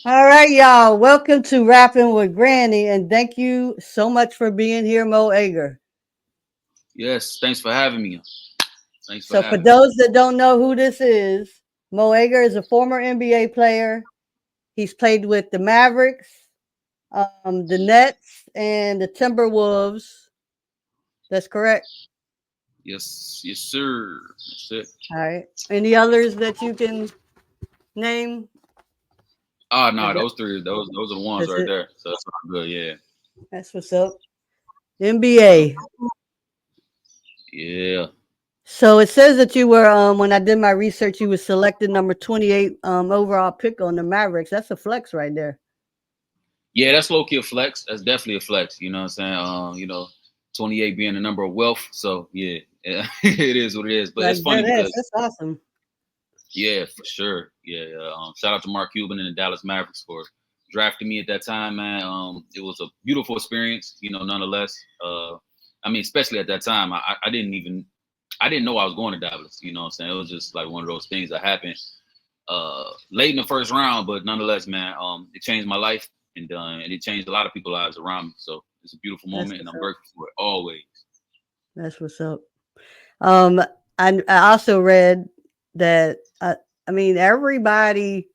All right, y'all. Welcome to Rapping with Granny, and thank you so much for being here, Mo Ager. Yes, thanks for having me. Thanks for So, for having me. those that don't know who this is, Mo Ager is a former NBA player. He's played with the Mavericks, the Nets, and the Timberwolves. That's correct. Yes, yes, sir. That's it. All right. Any others that you can name? Ah, Or no, that- those three, those are the ones That's right it. there. So that's all good. Yeah, That's what's up. yep, NBA. yeah, So it says that you were when I did my research, you were selected number 28 overall pick on the Mavericks. That's a flex right there. yeah. That's low key a flex. That's definitely a flex. You know what I'm saying? 28 being the number of wealth. So yeah, yeah it is what it is. But Like it's funny that is. because That's awesome. yeah, for sure. Yeah, yeah. Shout out to Mark Cuban and the Dallas Mavericks for drafting me at that time, man. It was a beautiful experience, nonetheless. I mean, especially at that time, I didn't know I was going to Dallas. You know what I'm saying? It was just like one of those things that happened late in the first round, but nonetheless, man, it changed my life and it changed a lot of people's lives around me. So it's a beautiful That's moment, and what's I'm up. grateful for it always. That's what's up. Um, I also read that I mean everybody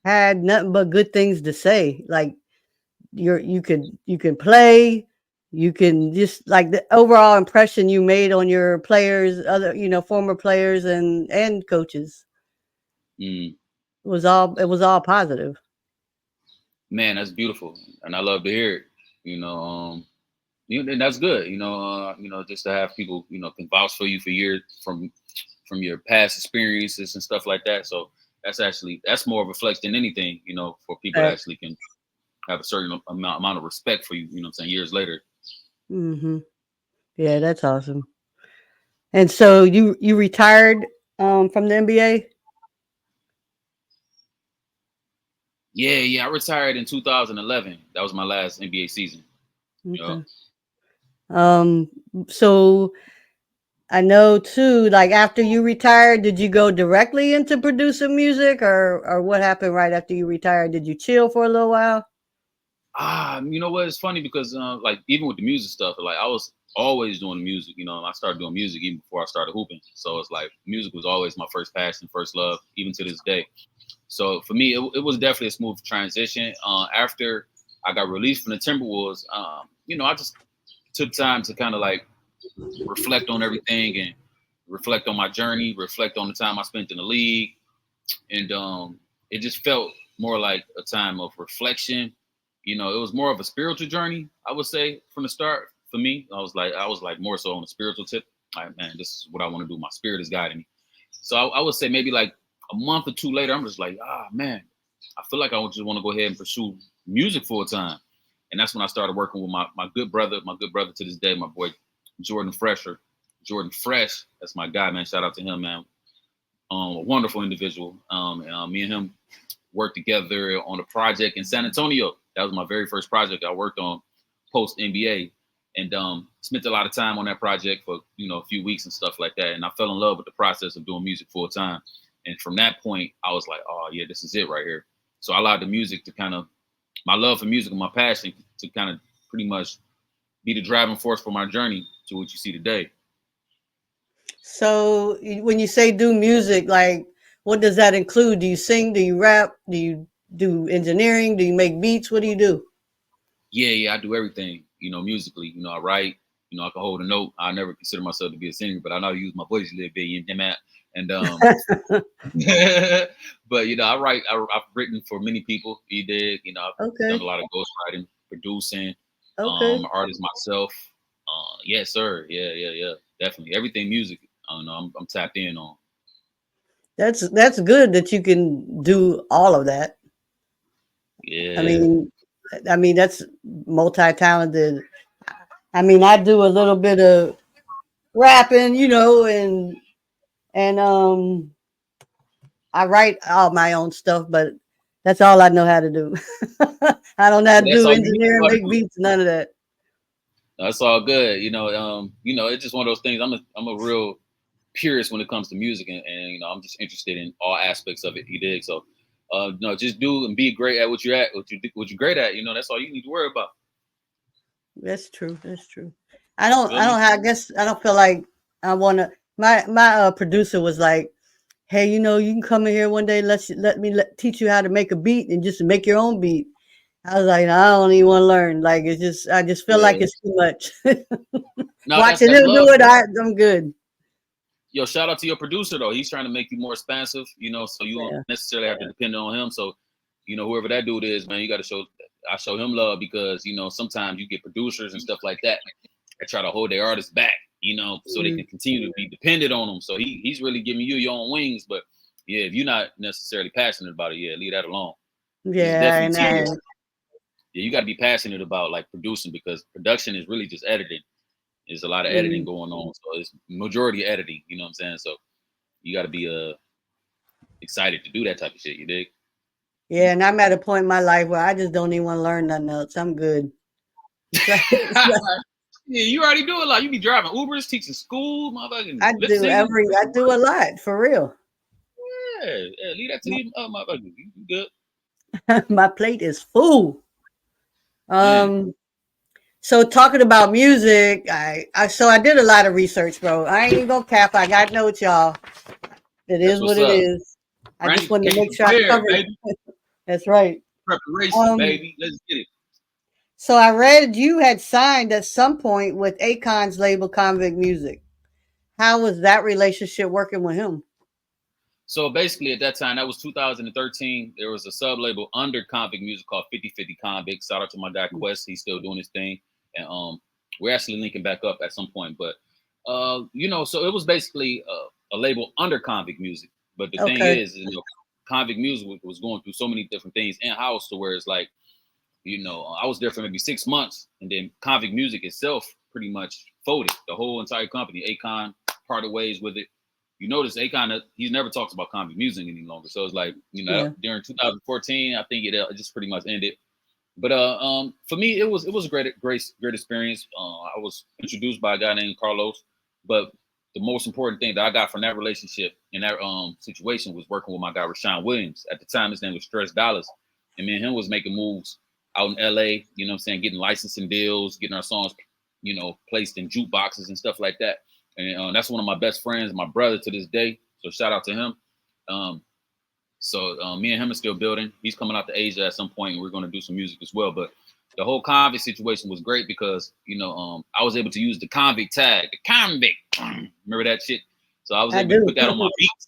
had nothing but good things to say. Like you can play, you can just like the overall impression you made on your players, other former players and coaches Mm. it was all positive. Man, that's beautiful, and I love to hear it. You know, and that's good. Just to have people can vouch for you for years from your past experiences and stuff like that. So that's more of a flex than anything. For people that Facts. actually can have a certain amount of respect for you. You know, what I'm saying years later. Hmm. Yeah, that's awesome. And so you retired from the NBA. Yeah, yeah. I retired in 2011. That was my last NBA season. Yeah. Okay. um so I know too, like after you retired, did you go directly into producing music, or what happened right after you retired? Did you chill for a little while? You know what? It's funny because like even with the music stuff, like I was always doing music. I started doing music even before I started hooping. So it's like music was always my first passion, first love, even to this day. So for me, it was definitely a smooth transition. After I got released from the Timberwolves, I just took time to kind of like reflect on everything and reflect on my journey, reflect on the time I spent in the league, and it just felt more like a time of reflection. It was more of a spiritual journey, I would say, from the start. For me, I was like more so on a spiritual tip. Like, man, this is what I want to do. My spirit is guiding me. So I would say maybe like a month or two later, I'm just like, man, I feel like I just want to go ahead and pursue music full time. And that's when I started working with my good brother to this day, my boy Jordan Fresher. Jordan Fresh, that's my guy, man. Shout out to him, man. A wonderful individual. Me and him worked together on a project in San Antonio. That was my very first project I worked on post NBA, and spent a lot of time on that project for a few weeks and stuff like that. And I fell in love with the process of doing music full time. And from that point, I was like, oh yeah, this is it right here. So I allowed the music to kind of my love for music and my passion to kind of pretty much be the driving force for my journey to what you see today. So when you say do music, like what does that include? Do you sing? Do you rap? Do you do engineering? Do you make beats? What do you do? Yeah, yeah, I do everything, musically. I write, I can hold a note. I never consider myself to be a singer, but I know how to use my voice a little bit, and but I write. I've written for many people. You did, I've done a Okay. lot of ghostwriting, producing, Okay. artist myself. Yes, sir. Yeah, yeah, yeah. Definitely everything music. I don't know. I'm tapped in on. That's good that you can do all of that. I Yeah. mean, that's multi-talented. I mean, I do a little bit of rapping, and I write all my own stuff, but that's all I know how to do. I don't know how to That's do all you need to engineering, know how to make do. beats, none of that. That's all good. It's just one of those things. I'm a real purist when it comes to music, and I'm just interested in all aspects of it. You dig? So, No, just do and be great at what you're at, what you're great at. You know, that's all you need to worry about. That's true. That's true. You feel I don't me? have, I guess I don't feel like I want to. My producer was like, "Hey, you know, you can come in here one day. Let me teach you how to make a beat and just make your own beat." I was like, I don't even want to learn. Like it's just, I just feel like Yeah. it's too much. No, Watching that's him do love, it, though. I'm good. Yo, shout out to your producer though. He's trying to make you more expansive, you know, so you don't Yeah. necessarily have to depend on him. So, you know, whoever that dude is, man, you got to show. I show him love because you know sometimes you get producers and stuff like that that try to hold their artists back, you know, so they Mm, can continue to be dependent on them. So he's really giving you your own wings. But yeah, if you're not necessarily passionate about it, yeah, leave that alone. It's yeah, definitely and tedious. Yeah, you got to be passionate about like producing because production is really just editing. There's a lot of editing mm, going on, so it's majority editing. You know what I'm saying? So you got to be excited to do that type of shit. You dig? yeah, and I'm at a point in my life where I just don't even want to learn nothing else. I'm good. It's like, it's like Yeah, you already do a lot. You be driving Ubers, teaching school, motherfucking I lip do syncing. I do a lot for real. Yeah, yeah, leave that to these motherfuckers. You good? My plate is full. Man, Um, so talking about music, I did a lot of research, bro. I ain't even gonna cap. I got notes, y'all. It that's is what's what it up. is. I just Randy wanted to came make sure I prepared, covered. baby. That's right. Preparation, Um, baby. Let's get it. so I read you had signed at some point with Akon's label Convict Music. How was that relationship working with him? So basically, at that time, that was 2013. There was a sub label under Convict Music called 50/50 Convict. Shout out to my guy Quest. He's still doing his thing, and we're actually linking back up at some point. But you know, so it was basically a label under Convict Music. But the thing Okay. is, you know, Convict Music was going through so many different things in house to where it's like, you know, I was there for maybe 6 months, and then Convict Music itself pretty much folded. The whole entire company, Akon, parted ways with it. You notice Akon, he's never talks about Convict Music any longer. So it's like, you know, Yeah. during 2014, I think it just pretty much ended. But for me, it was a great experience. I was introduced by a guy named Carlos, but the most important thing that I got from that relationship and that situation was working with my guy Rashawn Williams. At the time, his name was Stress Dollars, and me and him was making moves out in LA. You know what I'm saying? Getting licensing deals, getting our songs, you know, placed in jukeboxes and stuff like that. And that's one of my best friends, my brother to this day. So shout out to him. Um, so me and him are still building. He's coming out to Asia at some point, and we're going to do some music as well. But the whole convict situation was great because you know I was able to use the convict tag, the convict. Remember that shit? So I was I able to do. put that on my beats.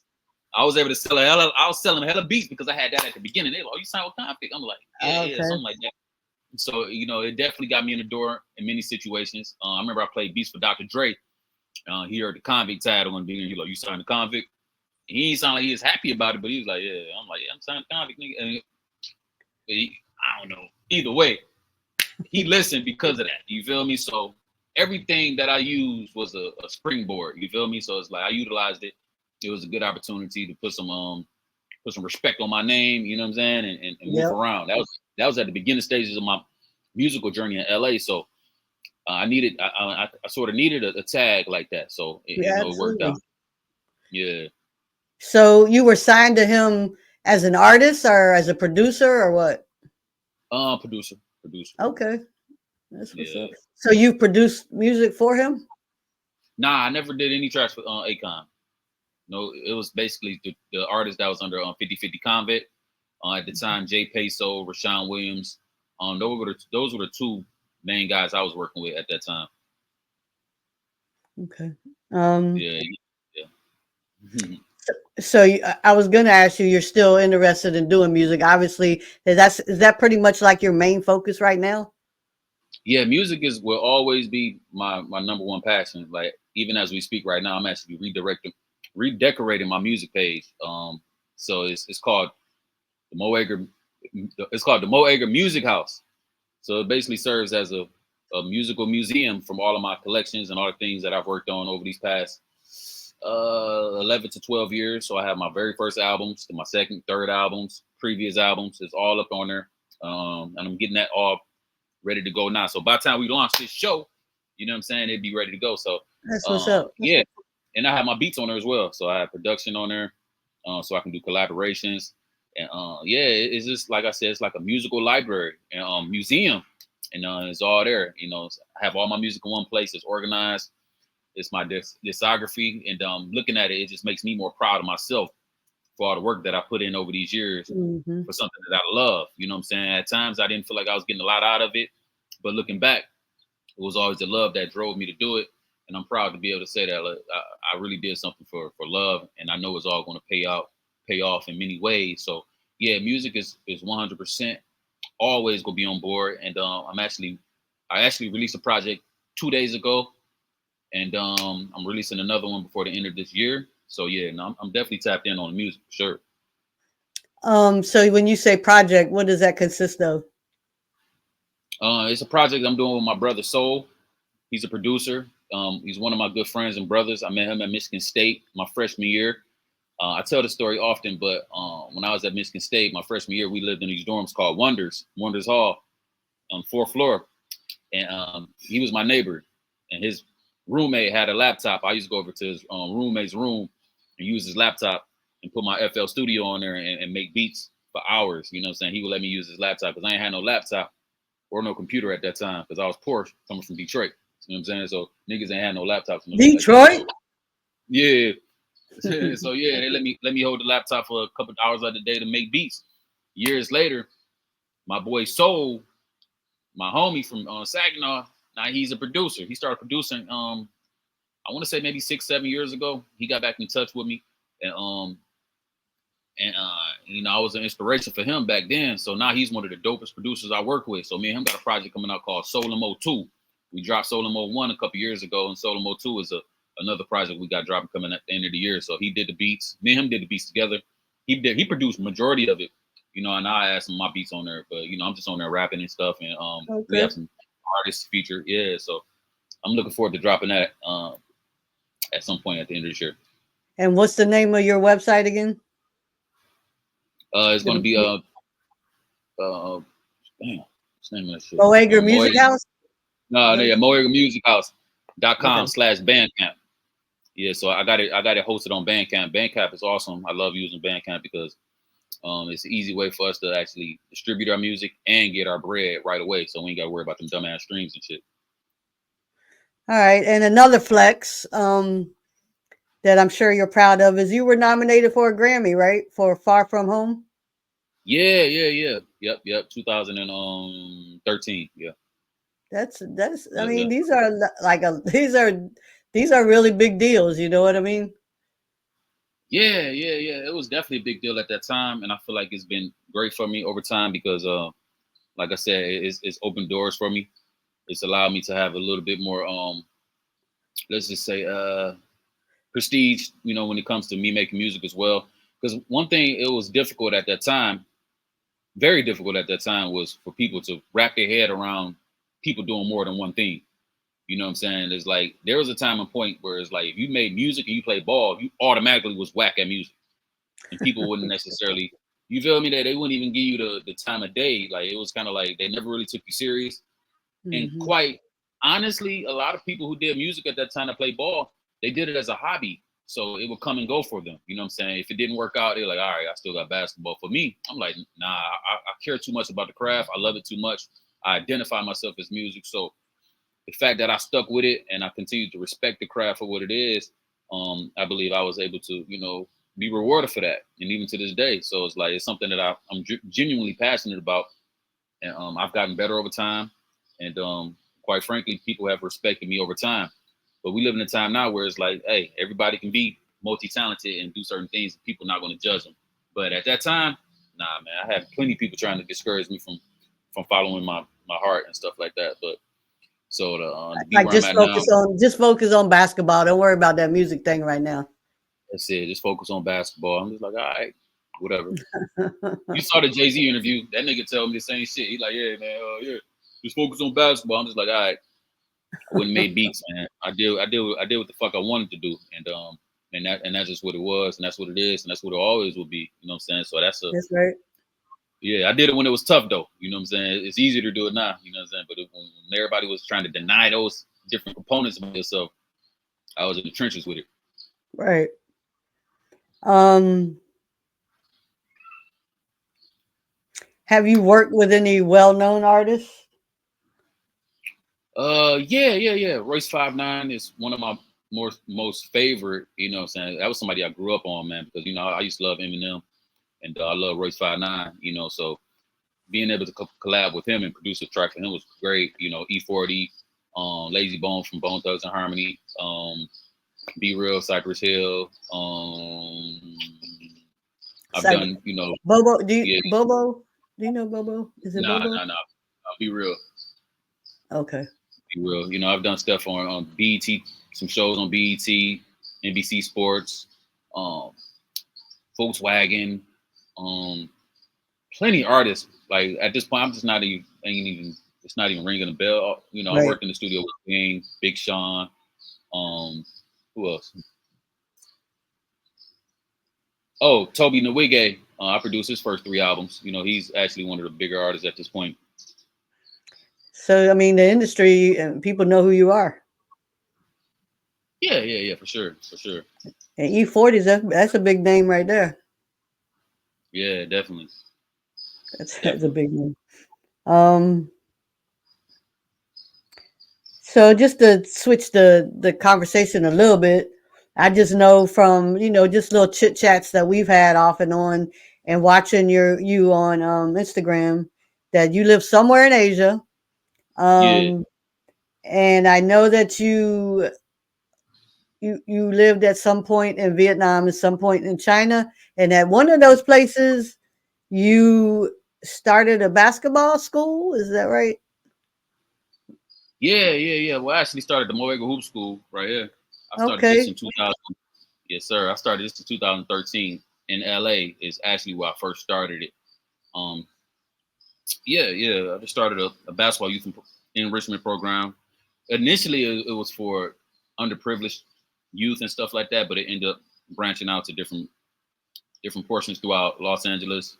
I was able to sell I was selling hella beats because I had that at the beginning. They were like, "Oh, you signed with convict?" I'm like, "Yeah, yeah, Okay. something like that." So you know, it definitely got me in the door in many situations. I remember I played beats for Dr. Dre. He heard the convict tag on being. He like, "You signed the convict?" He didn't sound like he was happy about it, but he was like, "Yeah." I'm like, "Yeah, I'm signed the convict, nigga." And I don't know. Either way, he listened because of that. You feel me? So everything that I used was a springboard. You feel me? So it's like I utilized it. It was a good opportunity to put some respect on my name. You know what I'm saying? And move Yep. around. That was at the beginning stages of my musical journey in LA. So I sort of needed a tag like that. So Yeah, it worked out. absolutely. Yeah. So you were signed to him as an artist or as a producer or what? Producer. Okay. That's what's Yeah. up. So you produced music for him? Nah, I never did any tracks for Akon. No, it was basically the artist that was under 50/50 Convict. At the time, Jay Peso, Rashawn Williams. Those were the two main guys I was working with at that time. Okay. Um, Yeah, yeah. so I was gonna ask you, you're still interested in doing music. Obviously, is that pretty much like your main focus right now? Yeah, music will always be my number one passion. Like even as we speak right now, I'm actually redecorating my music page. So it's called the Mo Ager. It's called the Mo Ager Music House. So it basically serves as a musical museum from all of my collections and all the things that I've worked on over these past 11 to 12 years. So I have my very first albums, to my second, third albums, previous albums. It's all up on there. And I'm getting that all ready to go now. So by the time we launch this show, you know what I'm saying, it'd be ready to go. So That's what's up. yeah. And I have my beats on there as well. So I have production on there. So I can do collaborations. And yeah, it's just like I said, it's like a musical library and museum, and it's all there. I have all my music in one place. It's organized. It's my discography, and looking at it, it just makes me more proud of myself for all the work that I put in over these years Mhm. for something that I love. You know what I'm saying? At times I didn't feel like I was getting a lot out of it, but looking back, it was always the love that drove me to do it. And I'm proud to be able to say that I really did something for love, and I know it's all going to pay off in many ways. So yeah, music is 100% always going to be on board. And I actually released a project 2 days ago, and I'm releasing another one before the end of this year. So yeah, no, I'm definitely tapped in on the music for sure. So when you say project, what does that consist of? It's a project I'm doing with my brother Soul. He's a producer. He's one of my good friends and brothers. I met him at Michigan State my freshman year. I tell the story often, but when I was at Michigan State my freshman year, we lived in these dorms called Wonders Hall, on 4th floor, and he was my neighbor, and his roommate had a laptop. I used to go over to his roommate's room and use his laptop and put my FL Studio on there and make beats for hours. You know what I'm saying? He would let me use his laptop because I ain't had no laptop or no computer at that time because I was poor coming from Detroit. You know what I'm saying? So niggas ain't had no laptops and no shit like that. Detroit? So yeah. So yeah, they let me hold the laptop for a couple of hours of the day to make beats. Years later, my boy Soul, my homie from Saginaw, now he's a producer. He started producing. I want to say maybe 6, 7 years ago. He got back in touch with me, and I was an inspiration for him back then. So now he's one of the dopest producers I work with. So me and him got a project coming out called Soul and Mo 2. We dropped Soul and Mo 1 a couple years ago, and Soul and Mo 2 is another project we got dropping coming at the end of the year. So he did the beats. Me and him did the beats together. He produced majority of it. And I had some of my beats on there, but I'm just on there rapping and stuff, and we Okay. have some artists featured. Yeah, so I'm looking forward to dropping that at some point at the end of this year. And what's the name of your website again? It's going to The be uh damn, what's the name of that shit? Mo Ager Mo Music Ager, House? Is no, that yeah, what Mo Ager Music House dot okay. com slash Bandcamp. Yeah, so I got it hosted on Bandcamp. Bandcamp is awesome. I love using Bandcamp because it's an easy way for us to actually distribute our music and get our bread right away. So we ain't got to worry about them dumbass streams and shit. All right. And another flex that I'm sure you're proud of is you were nominated for a Grammy, right? For Far From Home. Yeah. Yep. 2013. Yeah. That's I Yeah, mean, yeah. these are these are really big deals, you know what I mean? Yeah. It was definitely a big deal at that time, and I feel like it's been great for me over time because, like I said, it's opened doors for me. It's allowed me to have a little bit more, let's just say, prestige. When it comes to me making music as well. Because one thing it was difficult at that time, very difficult at that time, was for people to wrap their head around people doing more than one thing. You know what I'm saying? It's like there was a time and point where it's like if you made music and you played ball, you automatically was whack at music, and people wouldn't necessarily, you feel me? That they wouldn't even give you the time of day. Like it was kind of like they never really took you serious. And Hmm. quite honestly, a lot of people who did music at that time to play ball, they did it as a hobby. So it would come and go for them. You know what I'm saying? If it didn't work out, they're like, all right, I still got basketball. For me, I'm like, nah, I care too much about the craft. I love it too much. I identify myself as music. So the fact that I stuck with it and I continue to respect the craft for what it is, I believe I was able to, be rewarded for that. And even to this day. So it's like, it's something that I'm genuinely passionate about. And I've gotten better over time. And quite frankly, people have respected me over time. But we live in a time now where it's like, hey, everybody can be multi-talented and do certain things. And people not going to judge them. But at that time, nah, man, I had plenty of people trying to discourage me from following my heart and stuff like that. But so to be Like where I'm at now, just focus on basketball. Don't worry about that music thing right now. that's it. Just focus on basketball. I'm just like, all right, whatever. You saw the Jay-Z interview. That nigga tell me the same shit. He like, yeah, man, yeah, just focus on basketball. I'm just like, all right. I wouldn't make beats, man. I did what the fuck I wanted to do, and that's just what it was, and that's what it is, and that's what it always will be. You know what I'm saying? So That's right. yeah. I did it when it was tough, though. You know what I'm saying? It's easier to do it now. You know what I'm saying? But when everybody was trying to deny those different components of yourself, I was in the trenches with it. Right. Um Have you worked with any well-known artists? Yeah. Royce 5'9" is one of my most favorite. You know, what I'm saying that was somebody I grew up on, man. Because I used to love Eminem, and I love Royce 5'9". So being able to collab with him and produce a track for him was great. E40, Lazy Bone from Bone Thugs and Harmony, Be Real, Cypress Hill. I've Like done, Bobo, yeah, Bobo? Do you know Bobo? Is it nah, Bobo? nah, nah. Be Real, Okay. Be Real. I've done stuff on BET, some shows on BET, NBC Sports, um, Volkswagen, um, plenty of artists. Like at this point, I'm just not even ain't even it's not even ringing a bell. I Right. worked in the studio with Bing, Big Sean, um, who else? Oh, Toby Nwigwe. I produced his first 3 albums. He's actually one of the bigger artists at this point. So I mean, the industry and people know who you are. Yeah, for sure, for sure. And E40s, that's a big name right there. Yeah, definitely, That's a definitely. big name. Um, so just to switch the conversation a little bit, I just know from just little chit chats that we've had off and on, and watching you on Instagram, that you live somewhere in Asia. Yeah, Um, and I know that you lived at some point in Vietnam, at some point in China, and at one of those places you started a basketball school. Is that right? yeah. Well, I actually started the Mo Ager Hoop School right here. I started this Okay. in 2000. Yes, sir. I started this in 2013 in LA. Is actually where I first started it. Um, yeah. I just started a basketball youth enrichment program. Initially, it was for underprivileged youth and stuff like that, but it ended up branching out to different portions throughout Los Angeles.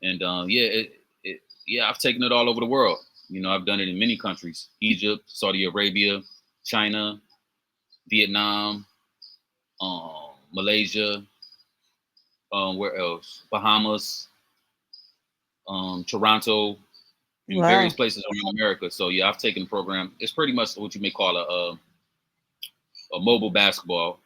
And yeah, I've taken it all over the world. I've done it in many countries: Egypt, Saudi Arabia, China, Vietnam, Malaysia. Where else? Bahamas, Toronto, in various Wow. places around America. So yeah, I've taken the program. It's pretty much what you may call a mobile basketball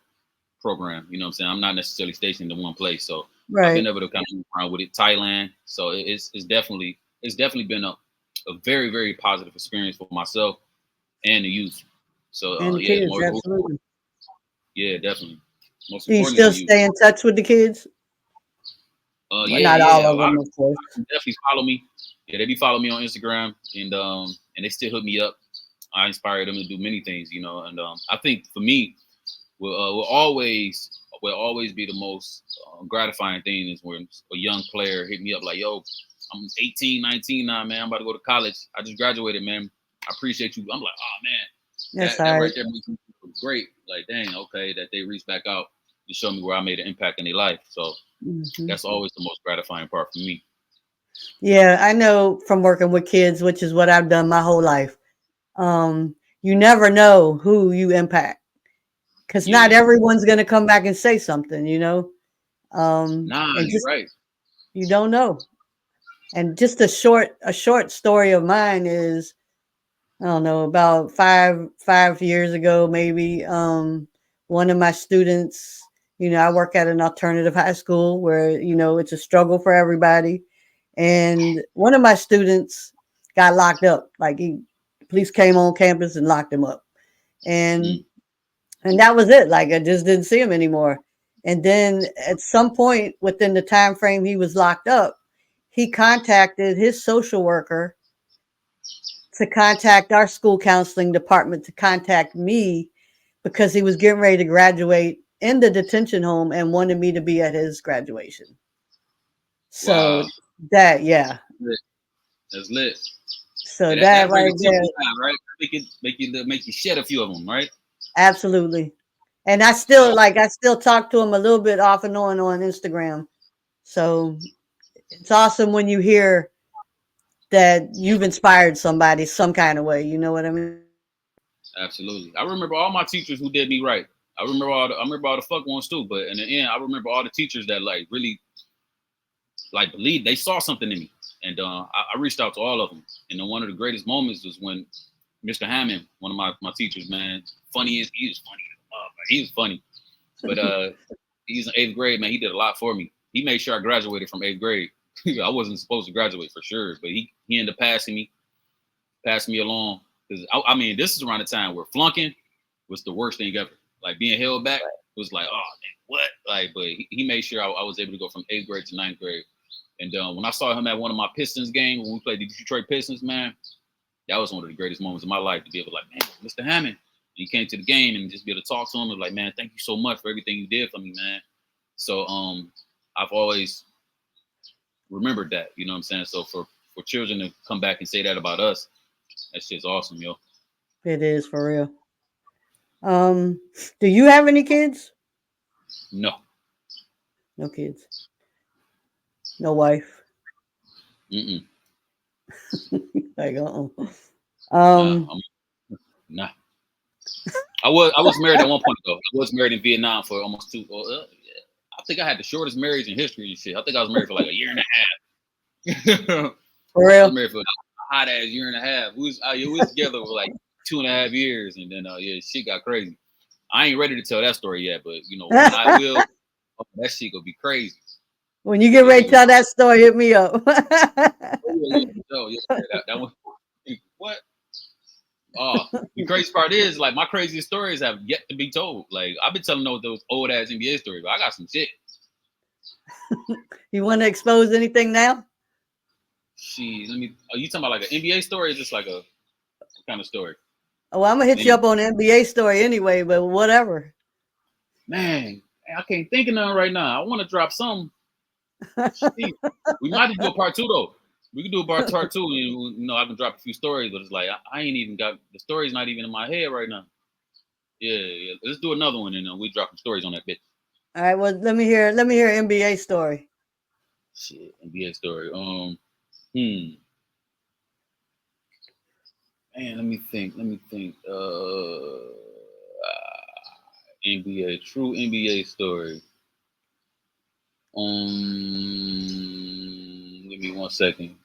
program. You know what I'm saying? I'm not necessarily stationed in one place, so I've been Right. able to kind of move around with it. Thailand, so it's definitely been a very very positive experience for myself and the youth. So And the yeah, kids, absolutely. yeah, definitely. Most Do you importantly, still the youth. stay in touch with the kids? Well, Yeah, not yeah. all of Well, them, of course. definitely follow me. Yeah, they be following me on Instagram, and they still hook me up. I inspire them to do many things, and I think for me, will always be the most gratifying thing is when a young player hit me up like, "Yo, I'm 18, 19 now, man. I'm about to go to college. I just graduated, man. I appreciate you." I'm like, "Oh man, That's that all right right. there makes me feel great. Like, dang, okay, that they reached back out to show me where I made an impact in their life." So Hmm. that's always the most gratifying part for me. Yeah, I know from working with kids, which is what I've done my whole life. You never know who you impact, because not Yeah, everyone's going to come back and say something, nah, and you're just right. you don't know. And just a short story of mine is, I don't know, about five years ago, maybe. One of my students, I work at an alternative high school where it's a struggle for everybody, and one of my students got locked up. Like, police came on campus and locked him up, and Mm, and that was it. Like, I just didn't see him anymore. And then at some point within the time frame he was locked up, he contacted his social worker to contact our school counseling department to contact me, because he was getting ready to graduate in the detention home and wanted me to be at his graduation. So wow, that, yeah. lit. That's lit. So Yeah, that that bring right a there, tears down, right? Make you shed a few of them, right? absolutely. And Yeah, I still talk to him a little bit off and on Instagram. So it's awesome when you hear that you've inspired somebody some kind of way. You know what I mean? absolutely. I remember all my teachers who did me right. I remember all the fuck ones too. But in the end, I remember all the teachers that like really like believed they saw something in me, And I reached out to all of them. And then one of the greatest moments was when Mr. Hammond, one of my teachers, man, he was funny. He was funny. But he's in 8th grade, man. He did a lot for me. He made sure I graduated from 8th grade. I wasn't supposed to graduate for sure, but he ended up passing me along. Because I mean, this is around the time where flunking was the worst thing ever. Like being held back was like, oh man, what? Like, but he made sure I was able to go from 8th grade to 9th grade. And when I saw him at one of my Pistons games when we played the Detroit Pistons, man, that was one of the greatest moments of my life to be able to like, man, Mr. Hammond. He came to the game and just be able to talk to him and like, man, thank you so much for everything you did for me, man. So I've always remembered that, you know what I'm saying? So for children to come back and say that about us, that's just awesome, yo. It is for real. Do you have any kids? No. No kids. No wife. Mm-mm. Like, Nah. Nah. I was married at one point though. I was married in Vietnam for almost two. Yeah. I think I had the shortest marriage in history and shit. I think I was married for like a year and a half. For I real? was married for a hot ass year and a half. We was together for like 2.5 years, and then yeah, shit got crazy. I ain't ready to tell that story yet, but you know, when I will, that shit gonna be crazy. When you get ready to tell that story, hit me up. That one. What? Oh, the crazy part is, like, my craziest stories have yet to be told. Like, I've been telling those old ass NBA stories, but I got some shit. You want to expose anything now? Shit, are you talking about like an NBA story or just like a kind of story? Oh, well, I'm going to hit you up on an NBA story anyway, but whatever. Man, I can't think of none right now. I want to drop some. We might just do a part two, though. We can do a part two, and you know, I can drop a few stories, but it's like, I ain't even got, the story's not even in my head right now. Yeah. Let's do another one, and we drop some stories on that bit. All right, well, let me hear an NBA story. Shit, NBA story. Man, let me think. NBA, true NBA story. Give me 1 second.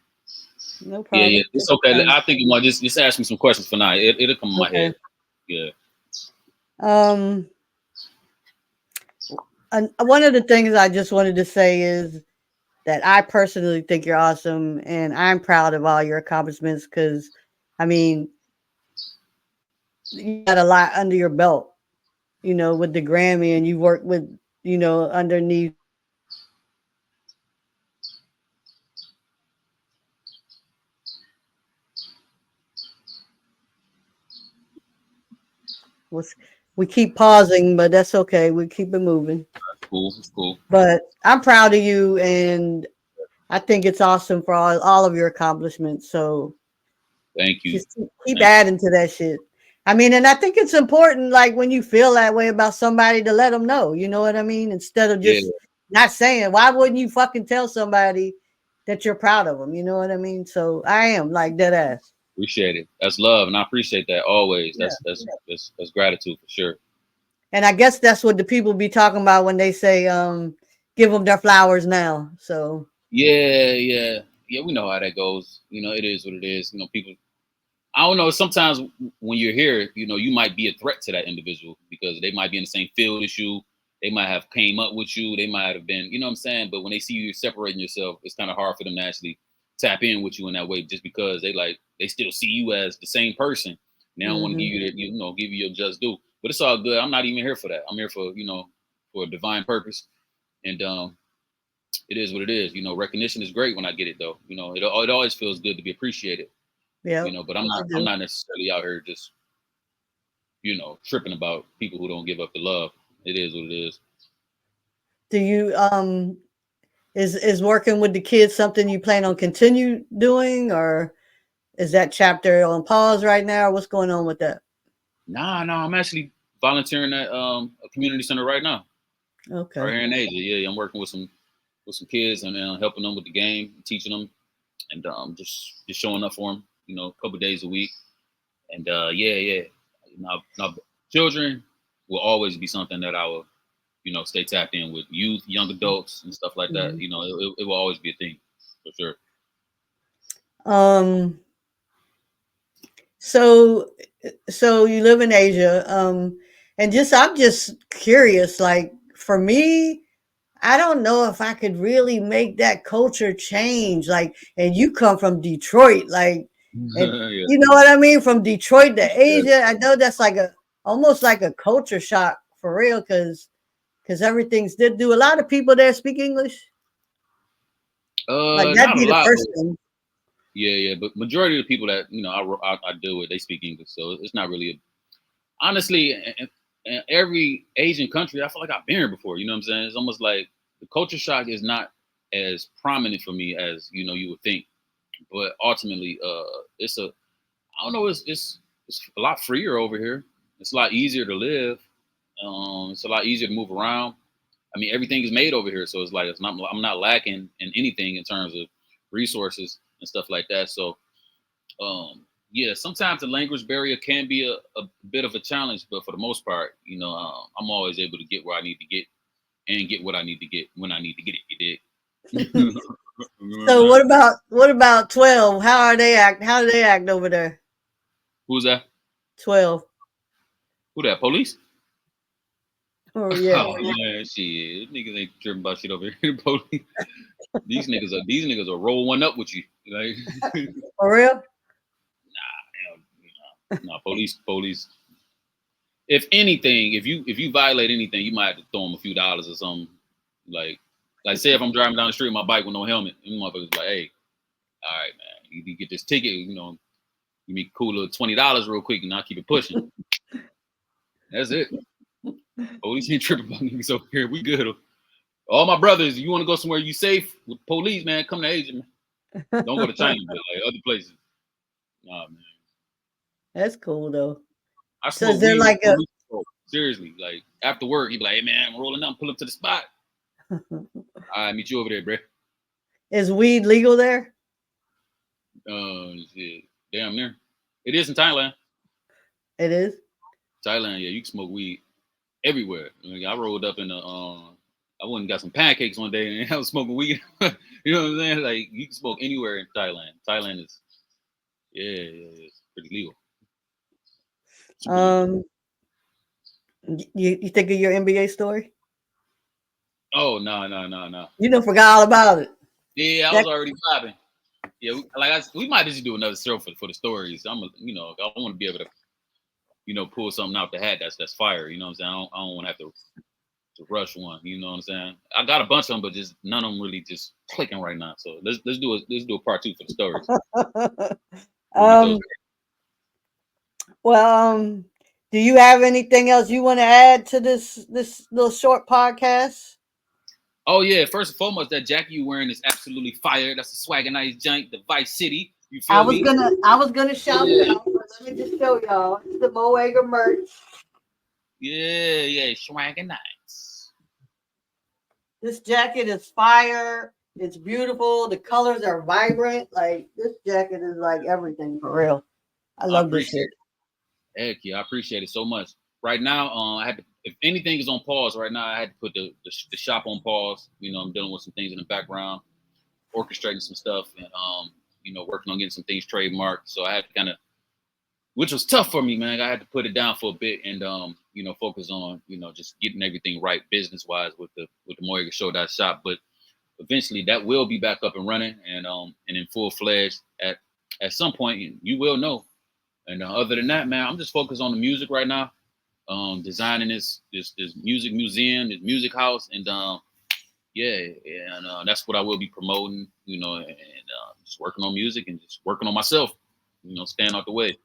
No problem. Yeah, it's okay. I think you want just ask me some questions for now. It'll come in my head. Yeah. One of the things I just wanted to say is that I personally think you're awesome, and I'm proud of all your accomplishments because, I mean, you got a lot under your belt, you know, with the Grammy, and you work with, you know, underneath. We keep pausing, but that's okay. We keep it moving. Cool. It's cool. But I'm proud of you, and I think it's awesome for all of your accomplishments. So Thank you. just keep adding to that shit. I mean, and I think it's important, like when you feel that way about somebody, to let them know. You know what I mean? Instead of just not saying. Why wouldn't you fucking tell somebody that you're proud of them? You know what I mean? So I am like dead ass. Appreciate it. That's love, and I appreciate that always. That's gratitude for sure. And I guess that's what the people be talking about when they say, give them their flowers now. So Yeah. We know how that goes. You know, it is what it is. You know, people. I don't know. Sometimes when you're here, you know, you might be a threat to that individual because they might be in the same field as you. They might have came up with you. They might have been, you know what I'm saying? But when they see you separating yourself, it's kind of hard for them to actually tap in with you in that way just because they still see you as the same person. They don't want to give you give you your just due. But it's all good. I'm not even here for that. I'm here for, for a divine purpose. And it is what it is. You know, recognition is great when I get it though. You know, it always feels good to be appreciated. Yeah. You know, but I'm not necessarily out here just, tripping about people who don't give up the love. It is what it is. Do you is working with the kids something you plan on continue doing, or is that chapter on pause right now? What's going on with that? Nah, I'm actually volunteering at a community center right now. Okay. Right here in Asia. Yeah, I'm working with some kids and helping them with the game, teaching them, and just showing up for them. You know, a couple days a week. And yeah. Now, children will always be something that I will, stay tapped in with youth, young adults, and stuff like that. You know, it will always be a thing for sure. Um, so so you live in Asia, and just I'm just curious. Like for me, I don't know if I could really make that culture change. Like, and you come from Detroit, like, and Yeah, you know what I mean? From Detroit to yeah. Asia, I know that's like a almost like a culture shock for real, because everything's did. Do a lot of people there speak English? Like that'd Not a be the lot, first but thing. yeah, yeah. But majority of the people that I deal with, they speak English, so it's not really honestly, in every Asian country, I feel like I've been here before. You know what I'm saying? It's almost like the culture shock is not as prominent for me as you would think. But ultimately, it's a I don't know. It's a lot freer over here. It's a lot easier to live. It's a lot easier to move around. I mean, everything is made over here, so it's like I'm not lacking in anything in terms of resources and stuff like that. So yeah, sometimes the language barrier can be a bit of a challenge, but for the most part, I'm always able to get where I need to get and get what I need to get when I need to get it. You dig? You know what I'm So saying? what about 12? How are they act? How do they act over there? Who's that? 12. Who that? Police? Oh yeah. Oh man, shit, niggas ain't tripping about shit over here. Police. These niggas will roll one up with you. Like, For real? no, police. If anything, if you violate anything, you might have to throw them a few dollars or something. Like, say if I'm driving down the street with my bike with no helmet, and motherfuckers like, hey, all right, man, you get this ticket, give me a cool little $20 real quick, and I'll keep it pushing. That's it. Police ain't tripping about niggas over here. We good. All my brothers, you want to go somewhere you safe with police, man? Come to Asia, man. Don't go to China, but like other places. Nah, man. That's cool though. I So is smoke there weed with like a police. Bro. Seriously, like after work, he be like, "Hey, man, I'm rolling up. Pull up to the spot. All right, meet you over there, bro." is weed legal there? Shit, damn near. It is in Thailand. It is. Thailand, yeah, you can smoke weed everywhere. Like, I rolled up in the I went and got some pancakes one day, and I was smoking weed. You know what I'm saying? Like you can smoke anywhere in Thailand. Thailand is, yeah, it's pretty legal, super legal. Um, you think of your NBA story? Oh no, no, no, no. You don't forgot all about it. Yeah, I That was already vibing. Yeah, we might just do another show for the stories. I want to be able to, pull something out the hat that's fire. You know what I'm saying? I don't want to have to rush one. You know what I'm saying? I got a bunch of them, but just none of them really just clicking right now. So let's do a part two for the stories. We'll get those. um well do you have anything else you want to add to this little short podcast? Oh yeah, first and foremost, that jacket you wearing is absolutely fire. That's a swagger nice joint, the Vice City. You I feel was me? gonna I was gonna shout it Yeah, out, but let me just show y'all. It's the Mo Ager merch. yeah, swagger nice. This jacket is fire. It's beautiful. The colors are vibrant. Like this jacket is like everything for real. I I love this appreciate shit. it. Heck yeah, I appreciate it so much. Right now, I had to. If anything is on pause right now, I had to put the shop on pause. I'm dealing with some things in the background, orchestrating some stuff, and working on getting some things trademarked. So I had to kind of, which was tough for me, man. I had to put it down for a bit and focus on just getting everything right business wise with the Mo Ager Show shop. But eventually, that will be back up and running and in full fledged at some point. You will know. And other than that, man, I'm just focused on the music right now. Designing this music museum, this music house, and yeah, and that's what I will be promoting. And just working on music and just working on myself. Staying out the way.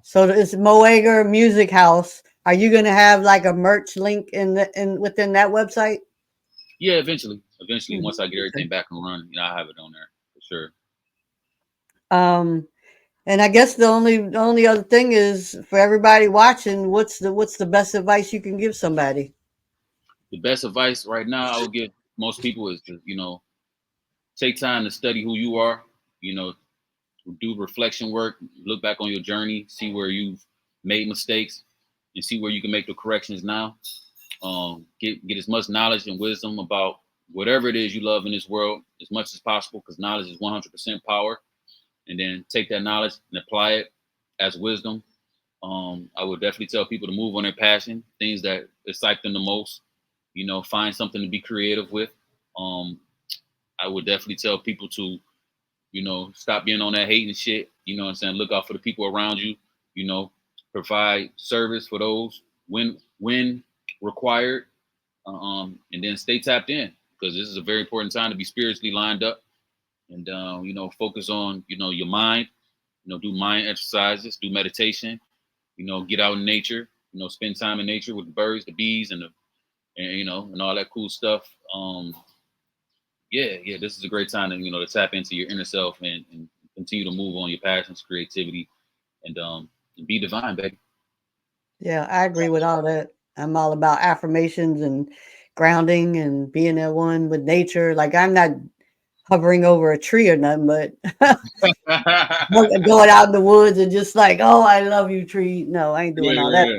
So it's Mo Ager Music House. Are you gonna have like a merch link in within that website? Yeah, eventually, Mhm. once I get everything back and running, I have it on there for sure. Um, and I guess the only other thing is for everybody watching, what's the best advice you can give somebody? The best advice right now I would give most people is to take time to study who you are. You know, do reflection work, look back on your journey, see where you've made mistakes, and see where you can make the corrections now. Get as much knowledge and wisdom about whatever it is you love in this world as much as possible, because knowledge is 100% power. and then take that knowledge and apply it as wisdom. I would definitely tell people to move on their passion, things that excite them the most. Find something to be creative with. Um, I would definitely tell people to, stop being on that hating shit. You know what I'm saying? Look out for the people around you. You know, provide service for those when required, and then stay tapped in because this is a very important time to be spiritually lined up and focus on your mind. Do mind exercises, do meditation. Get out in nature. Spend time in nature with the birds, the bees, and all that cool stuff. Yeah, this is a great time to to tap into your inner self and continue to move on your passions, creativity, and be divine, baby. Yeah, I agree with all that. I'm all about affirmations and grounding and being at one with nature. Like I'm not hovering over a tree or nothing, but going out in the woods and just like, oh, I love you, tree. No, I ain't doing all that. Yeah,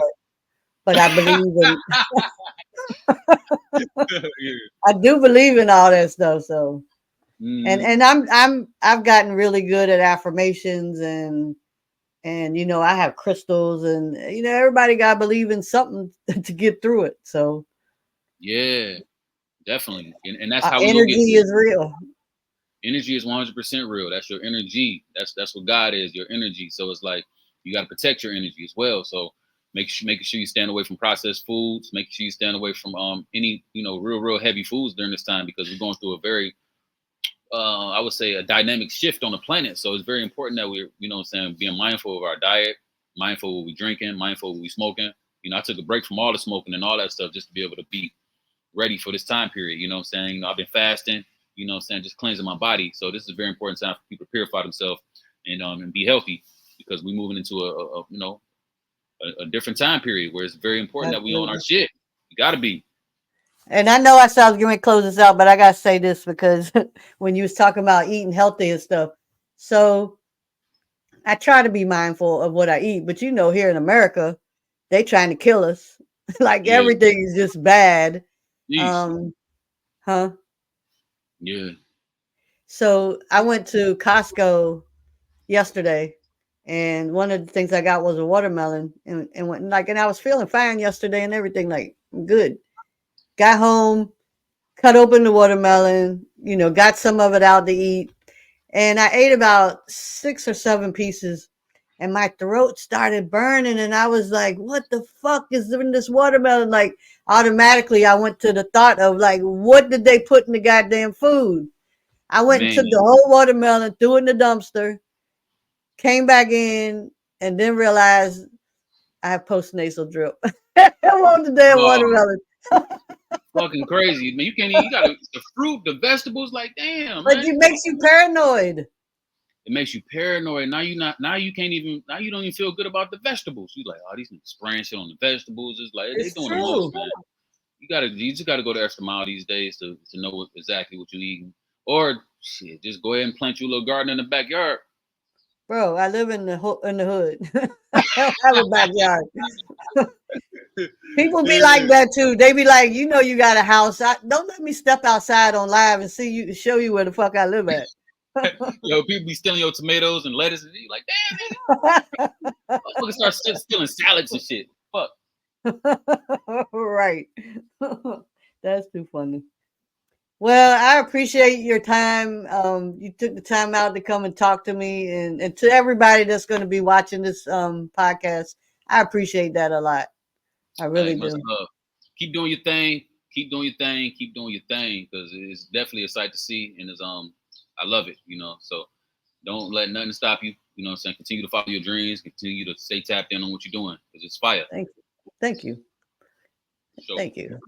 But I believe in, yeah, yeah. I do believe in all that stuff. So, and Mm, and I've gotten really good at affirmations and I have crystals and everybody got to believe in something to get through it. So yeah, definitely, and that's our how we gonna get energy through. is real. Energy is 100% real. That's your energy. That's what God is, your energy. So it's like you got to protect your energy as well. So making sure you stand away from processed foods, making sure you stand away from any real heavy foods during this time because we're going through a very I would say a dynamic shift on the planet. So it's very important that we're what I'm saying being mindful of our diet, mindful of what we drinking, mindful of what we smoking. I took a break from all the smoking and all that stuff just to be able to be ready for this time period. You know what I'm saying? I've been fasting, what I'm saying, just cleansing my body. So this is a very important time for people to purify themselves and be healthy because we're moving into a different time period where it's very important that we own our Absolutely. shit. You gotta be. And I know I said I was going to close this out, but I got to say this because when you was talking about eating healthy and stuff, so I try to be mindful of what I eat. But here in America, they trying to kill us. Like Yeah. everything is just bad. Yeesh. Um, huh? Yeah. So I went to Costco yesterday, and one of the things I got was a watermelon, and went like, and I was feeling fine yesterday and everything, like I'm good. Got home, cut open the watermelon, got some of it out to eat. And I ate about 6 or 7 pieces and my throat started burning. And I was like, what the fuck is in this watermelon? Like, automatically, I went to the thought of, like, what did they put in the goddamn food? I went and Man. took the whole watermelon, threw it in the dumpster, came back in, and then realized I have postnasal drip. I want the damn Oh, watermelon. fucking crazy. Man, you can't eat, you gotta the fruit, the vegetables, like damn, But man. it makes you paranoid. It makes you paranoid. Now you can't even now you don't even feel good about the vegetables. You like, oh, these niggas spraying shit on the vegetables. It's like they It's doing the most, true. man. You just gotta go the extra mile these days to know exactly what you eating. Or shit, just go ahead and plant you a little garden in the backyard. Bro, I live in the hood. I don't have a backyard. People be like Yeah. that too. They be like, you got a house. Don't let me step outside on live and show you where the fuck I live at. Yo, people be stealing your tomatoes and lettuce and you like, damn, motherfuckers start stealing salads and shit. Fuck. Right. That's too funny. Well, I appreciate your time. You took the time out to come and talk to me, and to everybody that's going to be watching this podcast, I appreciate that a lot. I Hey, really much do. love. Keep doing your thing. Keep doing your thing. Keep doing your thing because it's definitely a sight to see and it's I love it. So don't let nothing stop you. You know what I'm saying? Continue to follow your dreams, continue to stay tapped in on what you're doing because it's fire. Thank you. Thank you. So Thank you.